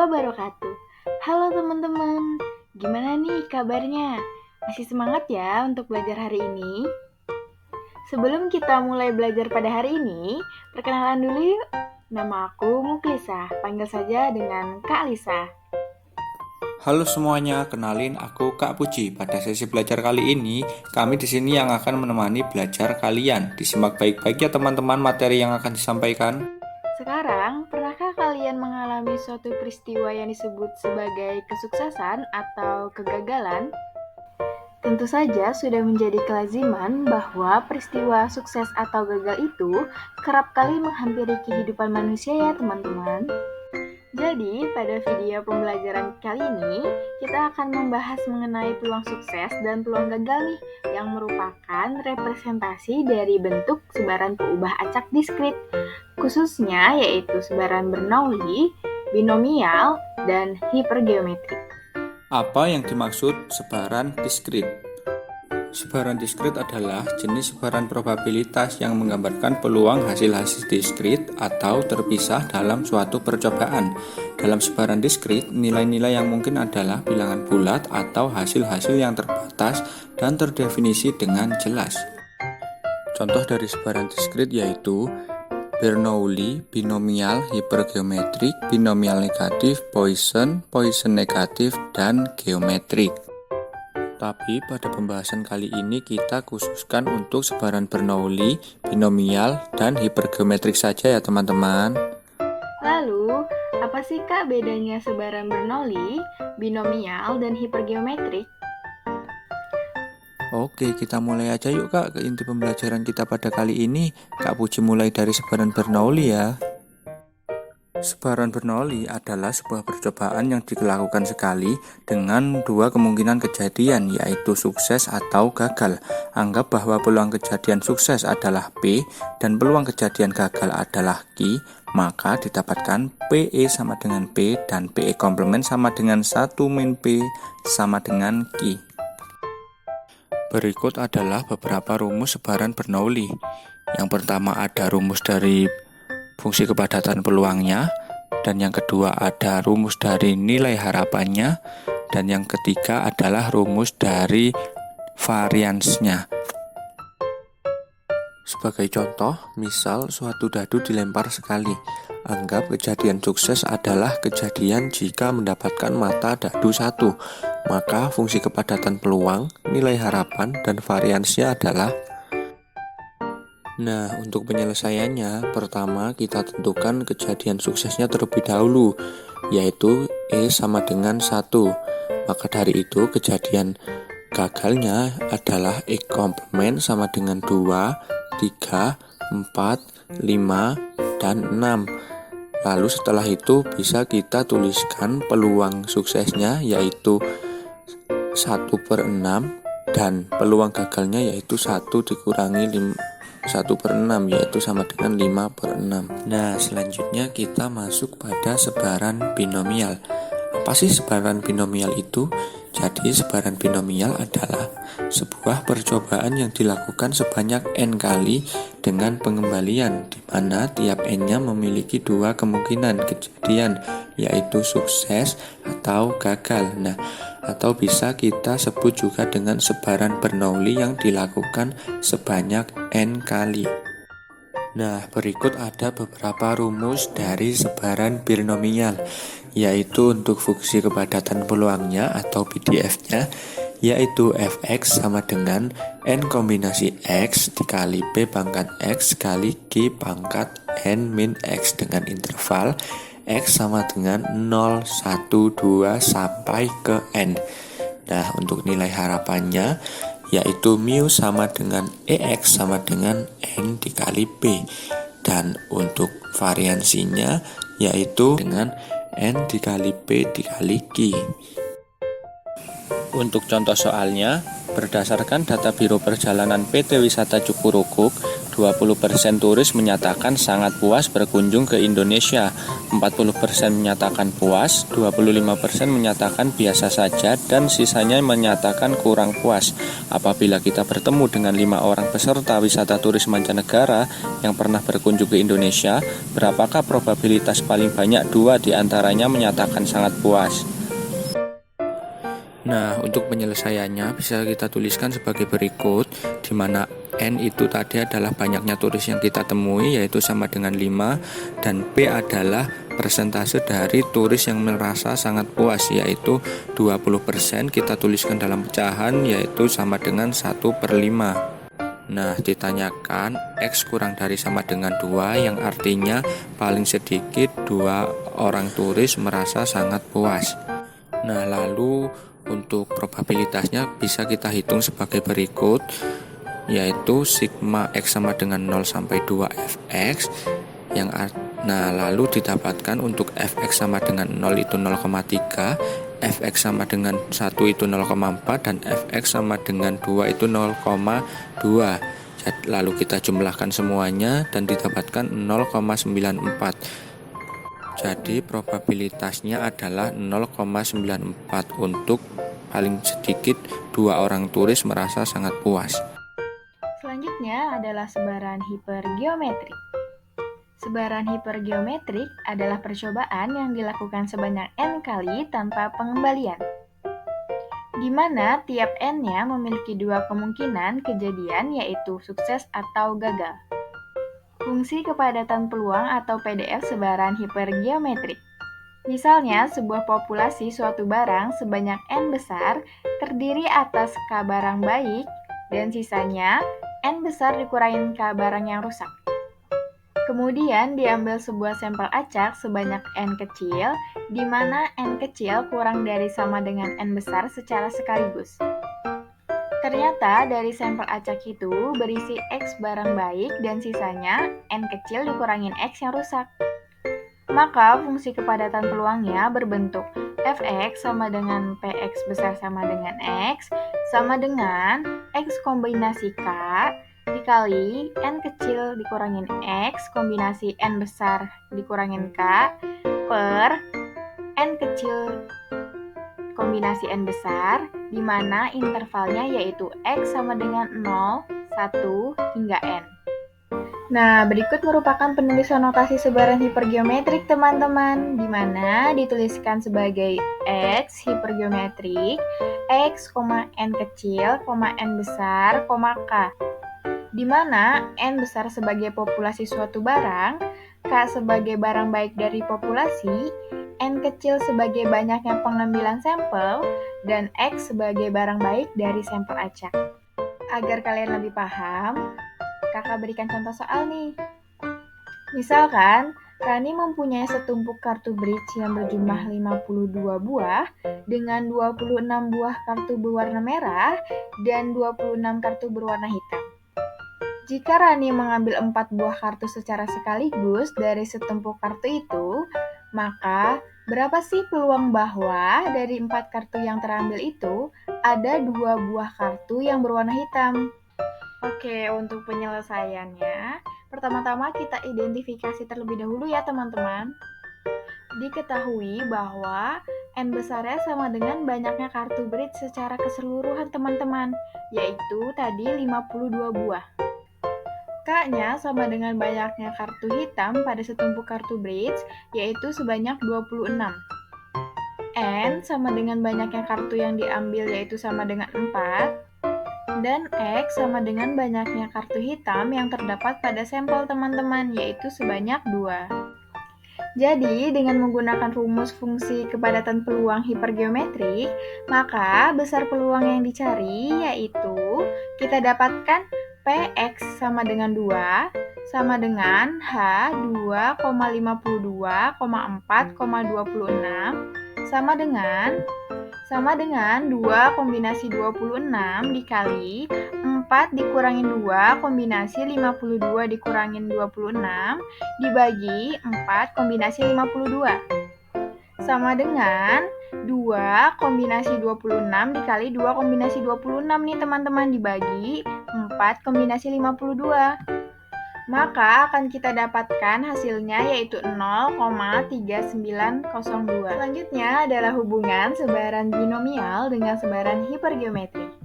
wabarakatuh. Halo teman-teman, gimana nih kabarnya? Masih semangat ya untuk belajar hari ini? Sebelum kita mulai belajar pada hari ini, perkenalan dulu yuk. Nama aku Muklisa, panggil saja dengan Kak Lisa. Halo semuanya, kenalin aku Kak Puji. Pada sesi belajar kali ini, kami di sini yang akan menemani belajar kalian. Disimak baik-baik ya teman-teman materi yang akan disampaikan. Sekarang, pernahkah kalian mengalami suatu peristiwa yang disebut sebagai kesuksesan atau kegagalan? Tentu saja sudah menjadi kelaziman bahwa peristiwa sukses atau gagal itu kerap kali menghampiri kehidupan manusia ya teman-teman. Jadi, pada video pembelajaran kali ini, kita akan membahas mengenai peluang sukses dan peluang gagal nih, yang merupakan representasi dari bentuk sebaran peubah acak diskrit, khususnya yaitu sebaran Bernoulli, binomial, dan hipergeometrik. Apa yang dimaksud sebaran diskrit? Sebaran diskrit adalah jenis sebaran probabilitas yang menggambarkan peluang hasil-hasil diskrit atau terpisah dalam suatu percobaan. Dalam sebaran diskrit, nilai-nilai yang mungkin adalah bilangan bulat atau hasil-hasil yang terbatas dan terdefinisi dengan jelas. Contoh dari sebaran diskrit yaitu Bernoulli, binomial, hipergeometrik, binomial negatif, Poisson, Poisson negatif, dan geometrik. Tapi pada pembahasan kali ini kita khususkan untuk sebaran Bernoulli, binomial, dan hipergeometrik saja ya teman-teman. Lalu, apa sih Kak bedanya sebaran Bernoulli, binomial, dan hipergeometrik? Oke, kita mulai aja yuk Kak ke inti pembelajaran kita pada kali ini. Kak Puji mulai dari sebaran Bernoulli ya. Sebaran Bernoulli adalah sebuah percobaan yang dilakukan sekali dengan dua kemungkinan kejadian, yaitu sukses atau gagal. Anggap bahwa peluang kejadian sukses adalah P dan peluang kejadian gagal adalah Q, maka didapatkan PE sama dengan P dan PE komplement sama dengan 1 min P sama dengan Q. Berikut adalah beberapa rumus sebaran Bernoulli. Yang pertama ada rumus dari fungsi kepadatan peluangnya, dan yang kedua ada rumus dari nilai harapannya, dan yang ketiga adalah rumus dari variansnya. Sebagai contoh, misal suatu dadu dilempar sekali. Anggap kejadian sukses adalah kejadian jika mendapatkan mata dadu 1. Maka fungsi kepadatan peluang, nilai harapan, dan variansnya adalah. Nah, untuk penyelesaiannya, pertama kita tentukan kejadian suksesnya terlebih dahulu, yaitu E sama dengan 1. Maka dari itu, kejadian gagalnya adalah E komplement sama dengan 2, 3, 4, 5, dan 6. Lalu setelah itu bisa kita tuliskan peluang suksesnya yaitu 1/6 dan peluang gagalnya yaitu 1 dikurangi 1/6 yaitu sama dengan 5/6. Nah, selanjutnya kita masuk pada sebaran binomial. Apa sih sebaran binomial itu? Jadi sebaran binomial adalah sebuah percobaan yang dilakukan sebanyak n kali dengan pengembalian, di mana tiap n-nya memiliki dua kemungkinan kejadian, yaitu sukses atau gagal. Nah, atau bisa kita sebut juga dengan sebaran Bernoulli yang dilakukan sebanyak n kali. Nah, berikut ada beberapa rumus dari sebaran binomial, yaitu untuk fungsi kepadatan peluangnya atau PDF-nya, yaitu fx sama dengan n kombinasi x dikali p pangkat x kali q pangkat n min x dengan interval x sama dengan 0, 1, 2 sampai ke n. Nah, untuk nilai harapannya yaitu mu sama dengan EX sama dengan N dikali P, dan untuk variansinya yaitu dengan N dikali P dikali Q. Untuk contoh soalnya, berdasarkan data Biro Perjalanan PT Wisata Cukuruguk 20% turis menyatakan sangat puas berkunjung ke Indonesia, 40% menyatakan puas, 25% menyatakan biasa saja, dan sisanya menyatakan kurang puas. Apabila kita bertemu dengan 5 orang peserta wisata turis mancanegara yang pernah berkunjung ke Indonesia, berapakah probabilitas paling banyak 2 diantaranya menyatakan sangat puas? Nah, untuk penyelesaiannya bisa kita tuliskan sebagai berikut, di mana N itu tadi adalah banyaknya turis yang kita temui, yaitu sama dengan 5, dan P adalah persentase dari turis yang merasa sangat puas, yaitu 20%, kita tuliskan dalam pecahan, yaitu sama dengan 1/5. Nah, ditanyakan X kurang dari sama dengan 2, yang artinya paling sedikit 2 orang turis merasa sangat puas. Nah, lalu untuk probabilitasnya bisa kita hitung sebagai berikut, yaitu sigma X sama dengan 0 sampai 2 Fx. Nah, lalu didapatkan untuk Fx sama dengan 0 itu 0,3, Fx sama dengan 1 itu 0,4, dan Fx sama dengan 2 itu 0,2. Lalu kita jumlahkan semuanya dan didapatkan 0,94. Jadi probabilitasnya adalah 0,94 untuk paling sedikit 2 orang turis merasa sangat puas. Selanjutnya adalah sebaran hipergeometrik. Sebaran hipergeometrik adalah percobaan yang dilakukan sebanyak N kali tanpa pengembalian, di mana tiap N-nya memiliki 2 kemungkinan kejadian, yaitu sukses atau gagal. Fungsi kepadatan peluang atau PDF sebaran hipergeometrik. Misalnya, sebuah populasi suatu barang sebanyak N besar terdiri atas K barang baik dan sisanya N besar dikurangi K barang yang rusak. Kemudian diambil sebuah sampel acak sebanyak N kecil, di mana N kecil kurang dari sama dengan N besar secara sekaligus. Ternyata dari sampel acak itu berisi X barang baik dan sisanya N kecil dikurangin X yang rusak. Maka fungsi kepadatan peluangnya berbentuk Fx sama dengan Px besar sama dengan X sama dengan X kombinasi K dikali N kecil dikurangin X kombinasi N besar dikurangin K per N kecil kombinasi N besar, di mana intervalnya yaitu X sama dengan 0, 1, hingga N. Nah, berikut merupakan penulisan notasi sebaran hipergeometrik teman-teman, di mana dituliskan sebagai X hipergeometrik, X, N kecil, N besar, K. Di mana N besar sebagai populasi suatu barang, K sebagai barang baik dari populasi, N kecil sebagai banyaknya pengambilan sampel, dan X sebagai barang baik dari sampel acak. Agar kalian lebih paham, kakak berikan contoh soal nih. Misalkan, Rani mempunyai setumpuk kartu bridge yang berjumlah 52 buah dengan 26 buah kartu berwarna merah dan 26 kartu berwarna hitam. Jika Rani mengambil 4 buah kartu secara sekaligus dari setumpuk kartu itu, maka berapa sih peluang bahwa dari 4 kartu yang terambil itu ada 2 buah kartu yang berwarna hitam? Oke, untuk penyelesaiannya, pertama-tama kita identifikasi terlebih dahulu ya teman-teman. Diketahui bahwa N besarnya sama dengan banyaknya kartu bridge secara keseluruhan teman-teman, yaitu tadi 52 buah. K-nya sama dengan banyaknya kartu hitam pada setumpuk kartu bridge, yaitu sebanyak 26. N sama dengan banyaknya kartu yang diambil, yaitu sama dengan 4. Dan X sama dengan banyaknya kartu hitam yang terdapat pada sampel teman-teman, yaitu sebanyak 2. Jadi, dengan menggunakan rumus fungsi kepadatan peluang hipergeometrik, maka besar peluang yang dicari yaitu kita dapatkan Px sama dengan 2 sama dengan H 2,52,4,26 sama dengan 2 kombinasi 26 dikali 4 dikurangin 2 kombinasi 52 dikurangin 26 dibagi 4 kombinasi 52 sama dengan 2 kombinasi 26 dikali 2 kombinasi 26 nih teman-teman dibagi 4 kombinasi 52. maka akan kita dapatkan hasilnya yaitu 0,3902. Selanjutnya adalah hubungan sebaran binomial dengan sebaran hipergeometrik.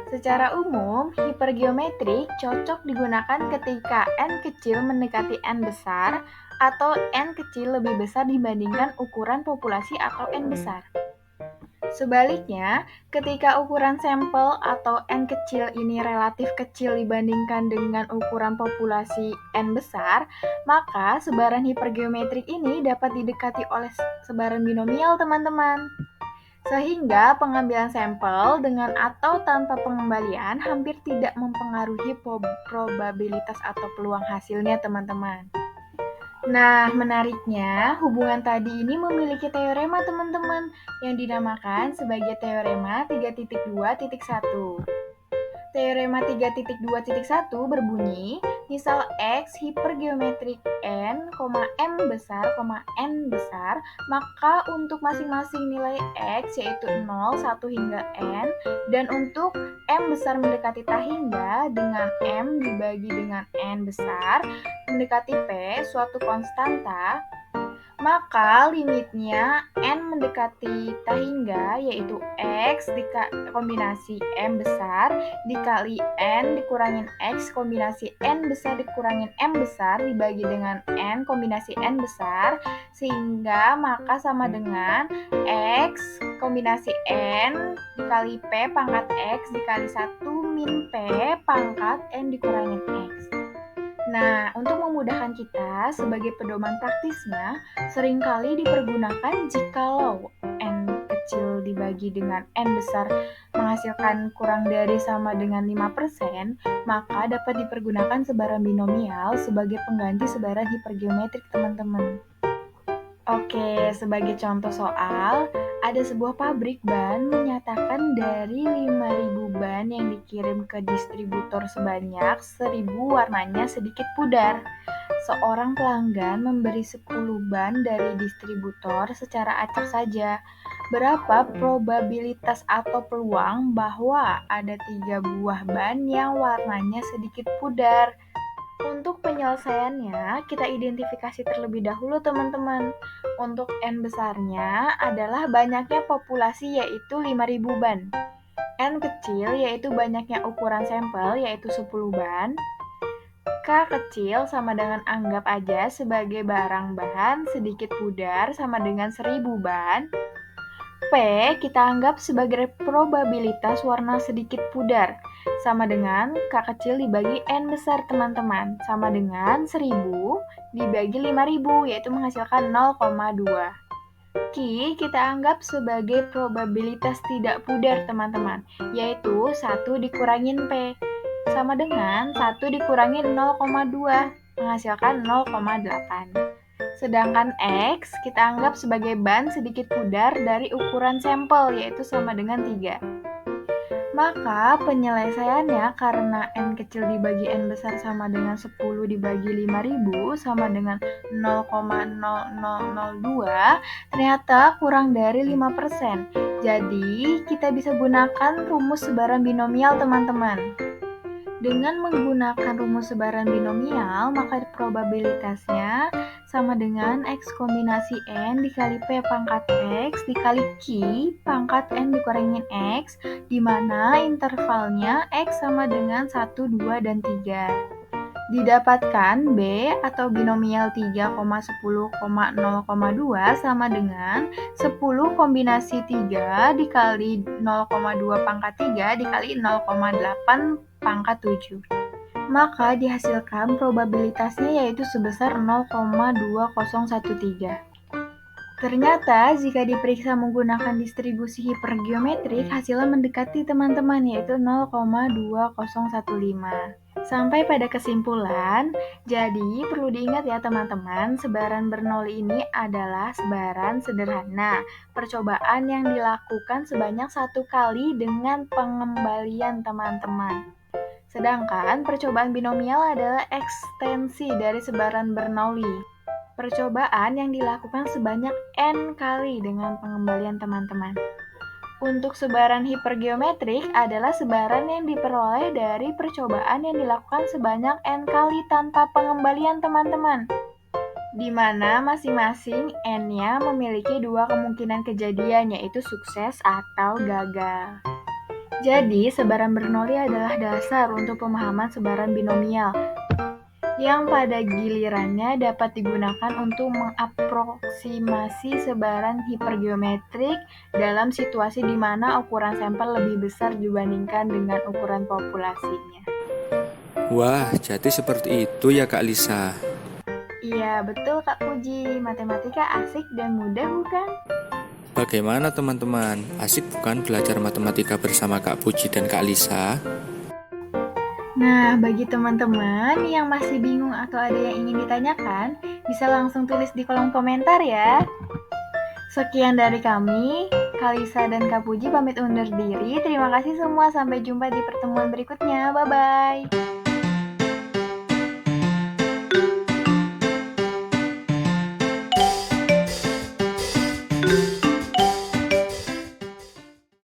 Secara umum, hipergeometrik cocok digunakan ketika n kecil mendekati n besar atau n kecil lebih besar dibandingkan ukuran populasi atau n besar. Sebaliknya, ketika ukuran sampel atau n kecil ini relatif kecil dibandingkan dengan ukuran populasi n besar, maka sebaran hipergeometrik ini dapat didekati oleh sebaran binomial, teman-teman. Sehingga pengambilan sampel dengan atau tanpa pengembalian hampir tidak mempengaruhi probabilitas atau peluang hasilnya, teman-teman. Nah, menariknya, hubungan tadi ini memiliki teorema, teman-teman, yang dinamakan sebagai teorema 3.2.1. Teorema 3.2.1 berbunyi, misal X hipergeometrik n, M besar, N besar, maka untuk masing-masing nilai X yaitu 0, 1 hingga N, dan untuk M besar mendekati tak hingga dengan M dibagi dengan N besar mendekati P, suatu konstanta, maka limitnya n mendekati tak hingga yaitu x kombinasi m besar dikali n dikurangin x kombinasi n besar dikurangin m besar dibagi dengan n kombinasi n besar, sehingga maka sama dengan x kombinasi n dikali p pangkat x dikali 1 min p pangkat n dikurangin x. Nah, untuk memudahkan kita sebagai pedoman praktisnya, seringkali dipergunakan jikalau n kecil dibagi dengan n besar menghasilkan kurang dari sama dengan 5%, maka dapat dipergunakan sebaran binomial sebagai pengganti sebaran hipergeometrik, teman-teman. Oke, sebagai contoh soal, ada sebuah pabrik ban menyatakan dari 5.000 ban yang dikirim ke distributor sebanyak 1.000 warnanya sedikit pudar. Seorang pelanggan memberi 10 ban dari distributor secara acak saja. Berapa probabilitas atau peluang bahwa ada 3 buah ban yang warnanya sedikit pudar? Untuk penyelesaiannya, kita identifikasi terlebih dahulu, teman-teman. Untuk N besarnya adalah banyaknya populasi yaitu 5.000 ban. N kecil yaitu banyaknya ukuran sampel yaitu 10 ban. K kecil sama dengan anggap aja sebagai barang bahan sedikit pudar sama dengan 1.000 ban. P kita anggap sebagai probabilitas warna sedikit pudar, sama dengan K kecil dibagi N besar, teman-teman, sama dengan 1.000 dibagi 5.000, yaitu menghasilkan 0,2. Q kita anggap sebagai probabilitas tidak pudar, teman-teman, yaitu 1 dikurangin P, sama dengan 1 dikurangin 0,2, menghasilkan 0,8. Sedangkan X kita anggap sebagai ban sedikit pudar dari ukuran sampel, yaitu sama dengan 3. Maka penyelesaiannya karena N kecil dibagi N besar sama dengan 10 dibagi 5.000 sama dengan 0,0002, ternyata kurang dari 5%. Jadi kita bisa gunakan rumus sebaran binomial, teman-teman. Dengan menggunakan rumus sebaran binomial, maka probabilitasnya sama dengan X kombinasi N dikali P pangkat X dikali Q pangkat N dikurangin X, di mana intervalnya X sama dengan 1, 2, dan 3. Didapatkan B atau binomial 3,10,0,2 sama dengan 10 kombinasi 3 dikali 0,2 pangkat 3 dikali 0,8 pangkat 7. Maka dihasilkan probabilitasnya yaitu sebesar 0,2013. Ternyata jika diperiksa menggunakan distribusi hipergeometrik, hasilnya mendekati, teman-teman, yaitu 0,2015. Sampai pada kesimpulan, jadi perlu diingat ya teman-teman, sebaran Bernoulli ini adalah sebaran sederhana, percobaan yang dilakukan sebanyak 1 kali dengan pengembalian, teman-teman. Sedangkan percobaan binomial adalah ekstensi dari sebaran Bernoulli, percobaan yang dilakukan sebanyak N kali dengan pengembalian, teman-teman. Untuk sebaran hipergeometrik adalah sebaran yang diperoleh dari percobaan yang dilakukan sebanyak n kali tanpa pengembalian teman-teman, di mana masing-masing n-nya memiliki dua kemungkinan kejadian, yaitu sukses atau gagal. Jadi, sebaran Bernoulli adalah dasar untuk pemahaman sebaran binomial, yang pada gilirannya dapat digunakan untuk mengaproksimasi sebaran hipergeometrik dalam situasi di mana ukuran sampel lebih besar dibandingkan dengan ukuran populasinya. Wah, jadi seperti itu ya Kak Lisa. Iya, betul Kak Puji. Matematika asik dan mudah bukan? Bagaimana teman-teman? Asik bukan belajar matematika bersama Kak Puji dan Kak Lisa? Nah, bagi teman-teman yang masih bingung atau ada yang ingin ditanyakan, bisa langsung tulis di kolom komentar ya. Sekian dari kami, Kalisa dan Kak Puji pamit undur diri. Terima kasih semua, sampai jumpa di pertemuan berikutnya. Bye-bye.